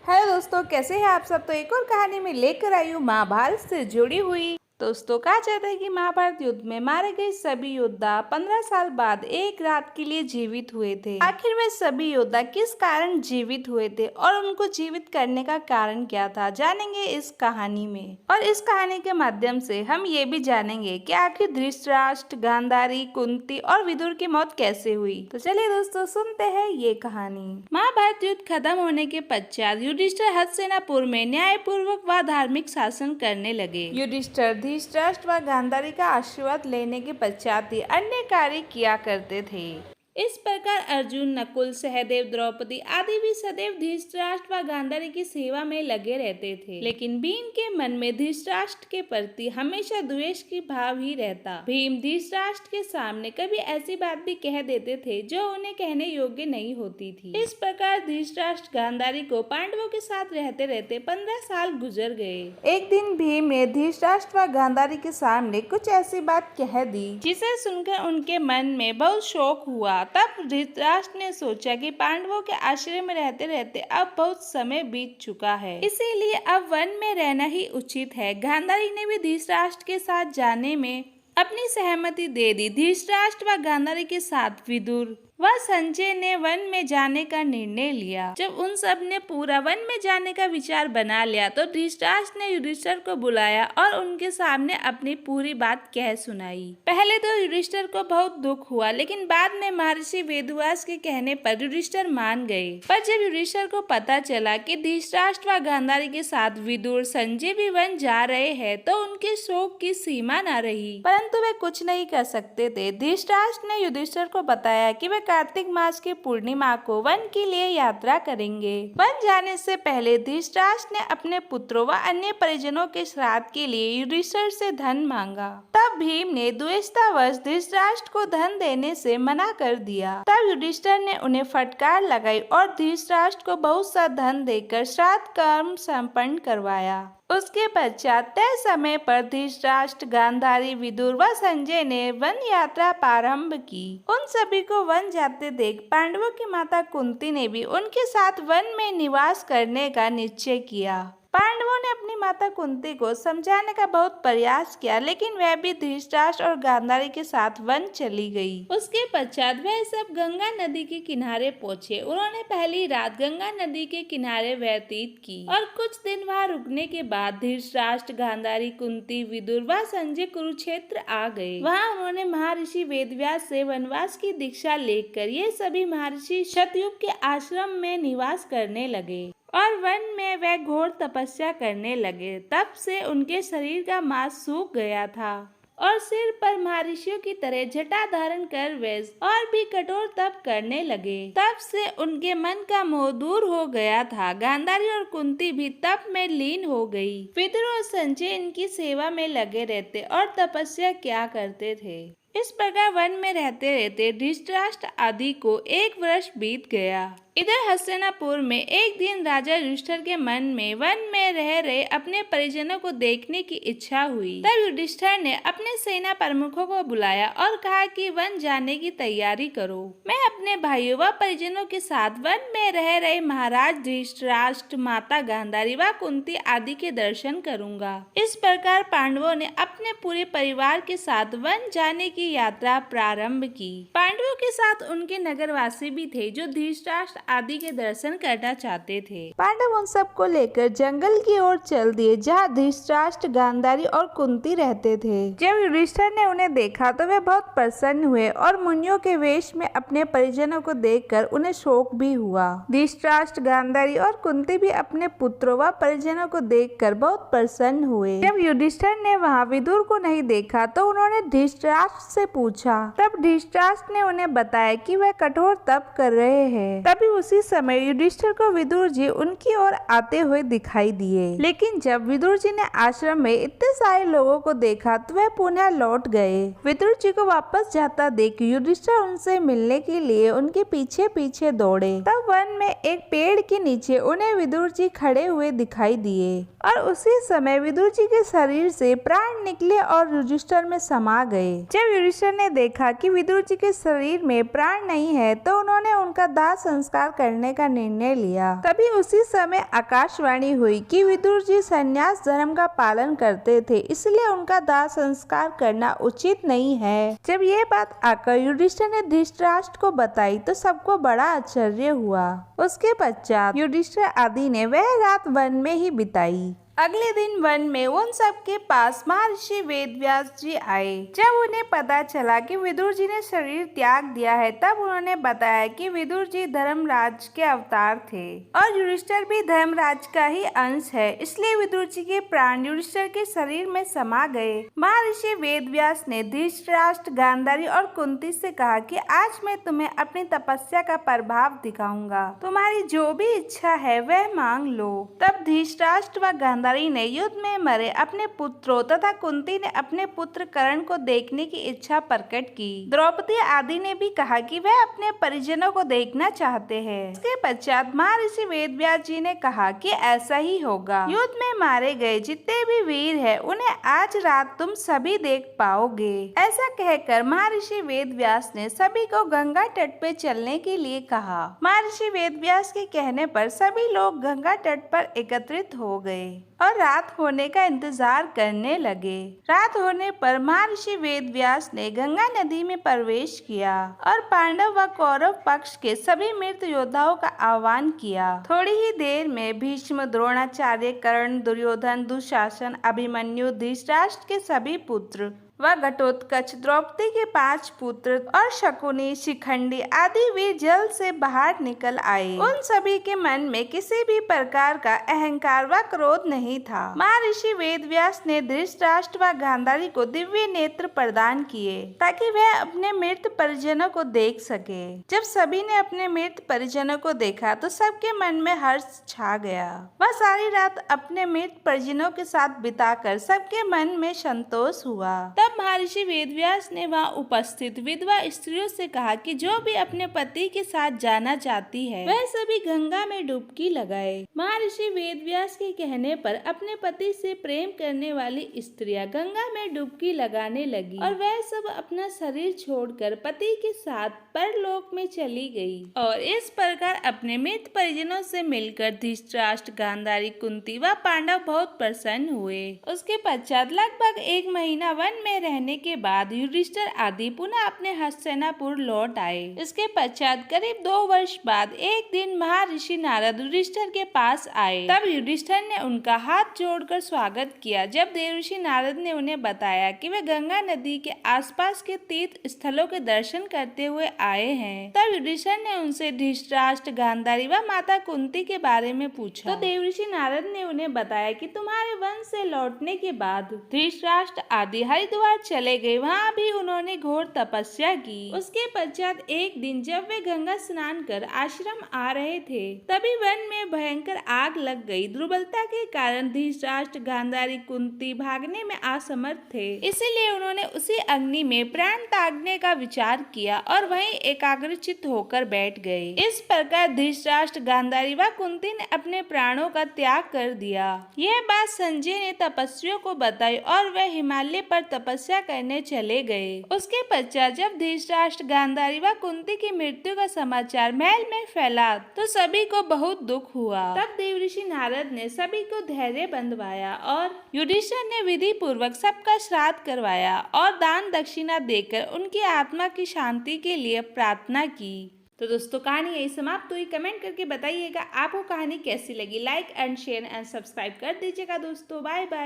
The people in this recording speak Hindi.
हेलो दोस्तों, कैसे हैं आप सब। तो एक और कहानी में लेकर आई हूँ महाभारत से जुड़ी हुई। दोस्तों, कहा जाता है कि महाभारत युद्ध में मारे गए सभी योद्धा 15 साल बाद एक रात के लिए जीवित हुए थे। आखिर वे सभी योद्धा किस कारण जीवित हुए थे और उनको जीवित करने का कारण क्या था, जानेंगे इस कहानी में। और इस कहानी के माध्यम से हम ये भी जानेंगे कि आखिर धृतराष्ट्र, गांधारी, कुंती और विदुर की मौत कैसे हुई। तो चलिए दोस्तों, सुनते हैं ये कहानी। महाभारत युद्ध खत्म होने के पश्चात युधिष्ठिर हस्तिनापुर में न्यायपूर्वक व धार्मिक शासन करने लगे। युधिष्ठिर धृतराष्ट्र व गांधारी का आशीर्वाद लेने के पश्चात ही अन्य कार्य किया करते थे। इस प्रकार अर्जुन, नकुल, सहदेव, द्रौपदी आदि भी सदैव धृतराष्ट्र व गांधारी की सेवा में लगे रहते थे। लेकिन भीम के मन में धृतराष्ट्र के प्रति हमेशा द्वेष की भाव ही रहता। भीम धृतराष्ट्र के सामने कभी ऐसी बात भी कह देते थे जो उन्हें कहने योग्य नहीं होती थी। इस प्रकार धृतराष्ट्र गांधारी को पांडवों के साथ रहते रहते 15 साल गुजर गए। एक दिन भीम ने धृतराष्ट्र व गांधारी के सामने कुछ ऐसी बात कह दी जिसे सुनकर उनके मन में बहुत शोक हुआ। तब धृतराष्ट्र ने सोचा कि पांडवों के आश्रय में रहते रहते अब बहुत समय बीत चुका है, इसीलिए अब वन में रहना ही उचित है। गांधारी ने भी धृतराष्ट्र के साथ जाने में अपनी सहमति दे दी। धृतराष्ट्र व गांधारी के साथ विदुर व संजय ने वन में जाने का निर्णय लिया। जब उन सब ने पूरा वन में जाने का विचार बना लिया तो धृतराष्ट्र ने युधिष्ठिर को बुलाया और उनके सामने अपनी पूरी बात कह सुनाई। पहले तो युधिष्ठिर को बहुत दुख हुआ, लेकिन बाद में महर्षि वेदव्यास के कहने पर युधिष्ठिर मान गए। पर जब युधिष्ठिर को पता चला कि धृतराष्ट्र व गांधारी के साथ विदुर, संजय भी वन जा रहे हैं तो उनके शोक की सीमा न रही, परंतु वे कुछ नहीं कर सकते थे। धृतराष्ट्र ने युधिष्ठिर को बताया कि वे कार्तिक मास की पूर्णिमा को वन के लिए यात्रा करेंगे। वन जाने से पहले धृतराष्ट्र ने अपने पुत्रों व अन्य परिजनों के श्राद्ध के लिए युधिष्ठिर से धन मांगा। तब भीम ने द्वेषतावश धृतराष्ट्र को धन देने से मना कर दिया। तब युधिष्ठिर ने उन्हें फटकार लगाई और धृतराष्ट्र को बहुत सा धन देकर श्राद्ध कर्म संपन्न करवाया। उसके पश्चात तय समय पर धृतराष्ट्र, गांधारी, विदुर व संजय ने वन यात्रा प्रारंभ की। उन सभी को वन जाते देख पांडवों की माता कुंती ने भी उनके साथ वन में निवास करने का निश्चय किया। पांडवों ने अपनी माता कुंती को समझाने का बहुत प्रयास किया, लेकिन वह भी धृतराष्ट्र और गांधारी के साथ वन चली गई। उसके पश्चात वह सब गंगा नदी के किनारे पहुँचे। उन्होंने पहली रात गंगा नदी के किनारे व्यतीत की और कुछ दिन वहाँ रुकने के बाद धृतराष्ट्र, गांधारी, कुंती, विदुर व संजय कुरुक्षेत्र आ गए। वहाँ उन्होंने महर्षि वेदव्यास से वनवास की दीक्षा लेकर ये सभी महर्षि शतयुग के आश्रम में निवास करने लगे और वन में वह घोर तपस्या करने लगे। तब से उनके शरीर का मांस सूख गया था और सिर पर महर्षियों की तरह जटा धारण कर वे और भी कठोर तप करने लगे। तब से उनके मन का मोह दूर हो गया था। गांधारी और कुंती भी तप में लीन हो गई। विदुर और संजय इनकी सेवा में लगे रहते और तपस्या किया करते थे। इस प्रकार वन में रहते रहते धृतराष्ट्र आदि को 1 वर्ष बीत गया। इधर हस्तिनापुर में एक दिन राजा युधिष्ठिर के मन में वन में रह रहे अपने परिजनों को देखने की इच्छा हुई। तब युधिष्ठिर ने अपने सेना प्रमुखों को बुलाया और कहा कि वन जाने की तैयारी करो। मैं अपने भाइयों व परिजनों के साथ वन में रह रहे महाराज धृतराष्ट्र, माता गांधारी व कुंती आदि के दर्शन करूंगा। इस प्रकार पांडवों ने अपने पूरे परिवार के साथ वन जाने की यात्रा प्रारंभ की। पांडवों के साथ उनके नगरवासी भी थे जो धृतराष्ट्र आदि के दर्शन करना चाहते थे। पांडव उन सब को लेकर जंगल की ओर चल दिए जहाँ धृतराष्ट्र, गांधारी और कुंती रहते थे। जब युधिष्ठिर ने उन्हें देखा तो वे बहुत प्रसन्न हुए और मुनियों के वेश में अपने परिजनों को देखकर उन्हें शोक भी हुआ। धृतराष्ट्र, गांधारी और कुंती भी अपने पुत्रों व परिजनों को देखकर बहुत प्रसन्न हुए। जब युधिष्ठिर ने वहाँ विदुर को नहीं देखा तो उन्होंने धृतराष्ट्र से पूछा। तब धृतराष्ट्र ने उन्हें बताया कि वह कठोर तप कर रहे हैं। तभी उसी समय युधिष्ठिर को विदुर जी उनकी ओर आते हुए दिखाई दिए। लेकिन जब विदुर जी ने आश्रम में इतने सारे लोगों को देखा तो वह पुनः लौट गए। विदुर जी को वापस जाता देख युधिष्ठिर उनसे मिलने के लिए उनके पीछे पीछे दौड़े। तब वन में एक पेड़ के नीचे उन्हें विदुर जी खड़े हुए दिखाई दिए और उसी समय विदुर जी के शरीर से प्राण निकले और युधिष्ठिर में समा गए। जब युधिष्ठिर ने देखा कि विदुर जी के शरीर में प्राण नहीं है तो उन्होंने उनका दाह संस्कार संस्कार करने का निर्णय लिया। तभी उसी समय आकाशवाणी हुई कि विदुर जी संन्यास धर्म का पालन करते थे, इसलिए उनका दाह संस्कार करना उचित नहीं है। जब ये बात आकर युधिष्ठिर ने धृतराष्ट्र को बताई तो सबको बड़ा आश्चर्य हुआ। उसके पश्चात युधिष्ठिर आदि ने वह रात वन में ही बिताई। अगले दिन वन में उन सब के पास महर्षि वेदव्यास जी आए। जब उन्हें पता चला कि विदुर जी ने शरीर त्याग दिया है, तब उन्होंने बताया कि विदुर जी धर्मराज के अवतार थे और युधिष्ठिर भी धर्मराज का ही अंश है, इसलिए विदुर जी के प्राण युधिष्ठिर के शरीर में समा गए। महर्षि वेदव्यास ने धृतराष्ट्र, गांधारी और कुंती से कहा कि आज मैं तुम्हें अपनी तपस्या का प्रभाव दिखाऊंगा। तुम्हारी जो भी इच्छा है वह मांग लो। तब धृतराष्ट्र व गांधारी ने युद्ध में मरे अपने पुत्रों तथा कुंती ने अपने पुत्र कर्ण को देखने की इच्छा प्रकट की। द्रौपदी आदि ने भी कहा कि वह अपने परिजनों को देखना चाहते हैं। इसके पश्चात महर्षि वेदव्यास जी ने कहा कि ऐसा ही होगा। युद्ध में मारे गए जितने भी वीर हैं, उन्हें आज रात तुम सभी देख पाओगे। ऐसा कहकर महर्षि वेदव्यास ने सभी को गंगा तट पे चलने के लिए कहा। महर्षि वेदव्यास के कहने पर सभी लोग गंगा तट पर एकत्रित हो गए और रात होने का इंतजार करने लगे। रात होने पर महर्षि वेदव्यास ने गंगा नदी में प्रवेश किया और पांडव व कौरव पक्ष के सभी मृत योद्धाओं का आह्वान किया। थोड़ी ही देर में भीष्म, द्रोणाचार्य, कर्ण, दुर्योधन, दुशासन, अभिमन्यु, धृतराष्ट्र के सभी पुत्र व घटोत्कच, द्रौपदी के 5 पुत्र और शकुनी, शिखंडी आदि वीर जल से बाहर निकल आए। उन सभी के मन में किसी भी प्रकार का अहंकार व क्रोध नहीं था। महर्षि वेदव्यास ने धृतराष्ट्र व गांधारी को दिव्य नेत्र प्रदान किए ताकि वह अपने मृत परिजनों को देख सके। जब सभी ने अपने मृत परिजनों को देखा तो सबके मन में हर्ष छा गया। वह सारी रात अपने मृत परिजनों के साथ बिताकर सबके मन में संतोष हुआ। तब महर्षि वेदव्यास ने वहां उपस्थित विधवा स्त्रियों से कहा कि जो भी अपने पति के साथ जाना चाहती है वह सभी गंगा में डुबकी लगाए। महर्षि वेदव्यास के कहने पर अपने पति से प्रेम करने वाली स्त्रियां गंगा में डुबकी लगाने लगी और वह सब अपना शरीर छोड़कर पति के साथ परलोक में चली गई और इस प्रकार अपने मृत परिजनों से मिलकर धृतराष्ट्र, गांधारी, कुंती व पांडव बहुत प्रसन्न हुए। उसके पश्चात लगभग 1 महीना वन में रहने के बाद युधिष्ठिर आदि पुनः अपने हस्तिनापुर लौट आए। इसके पश्चात करीब 2 वर्ष बाद एक दिन महर्षि नारद युधिष्ठिर के पास आए। तब युधिष्ठिर ने उनका हाथ जोड़कर स्वागत किया। जब देवर्षि नारद ने उन्हें बताया कि वे गंगा नदी के आसपास के तीर्थ स्थलों के दर्शन करते हुए आए हैं, तब युधिष्ठिर ने उनसे धृतराष्ट्र, गांधारी व माता कुंती के बारे में पूछा। तो देवर्षि नारद ने उन्हें बताया कि तुम्हारे वन से लौटने के बाद धृतराष्ट्र आदि हरिद्वार चले गए। वहाँ भी उन्होंने घोर तपस्या की। उसके पश्चात एक दिन जब वे गंगा स्नान कर आश्रम आ रहे थे, तभी वन में भयंकर आग लग गई। दुर्बलता के कारण धृतराष्ट्र, गांधारी, कुंती भागने में असमर्थ थे, इसीलिए उन्होंने उसी अग्नि में प्राण त्यागने का विचार किया और वहीं एकाग्रचित्त होकर बैठ गए। इस प्रकार धृतराष्ट्र, गांधारी व कुंती ने अपने प्राणों का त्याग कर दिया। यह बात संजय ने तपस्वियों को बताई और वह हिमालय पर तपस्या करने चले गए। उसके पश्चात जब धृतराष्ट्र, गांधारी व कुंती की मृत्यु का समाचार महल में फैला तो सभी को बहुत दुख हुआ। तब देवर्षि नारद ने सभी को धैर्य बंधवाया और युधिष्ठिर ने विधि पूर्वक सबका श्राद्ध करवाया और दान दक्षिणा देकर उनकी आत्मा की शांति के लिए प्रार्थना की। तो दोस्तों, कहानी यही समाप्त हुई। कमेंट करके बताइएगा आपको कहानी कैसी लगी। Like and share and subscribe कर दीजिएगा दोस्तों। Bye bye.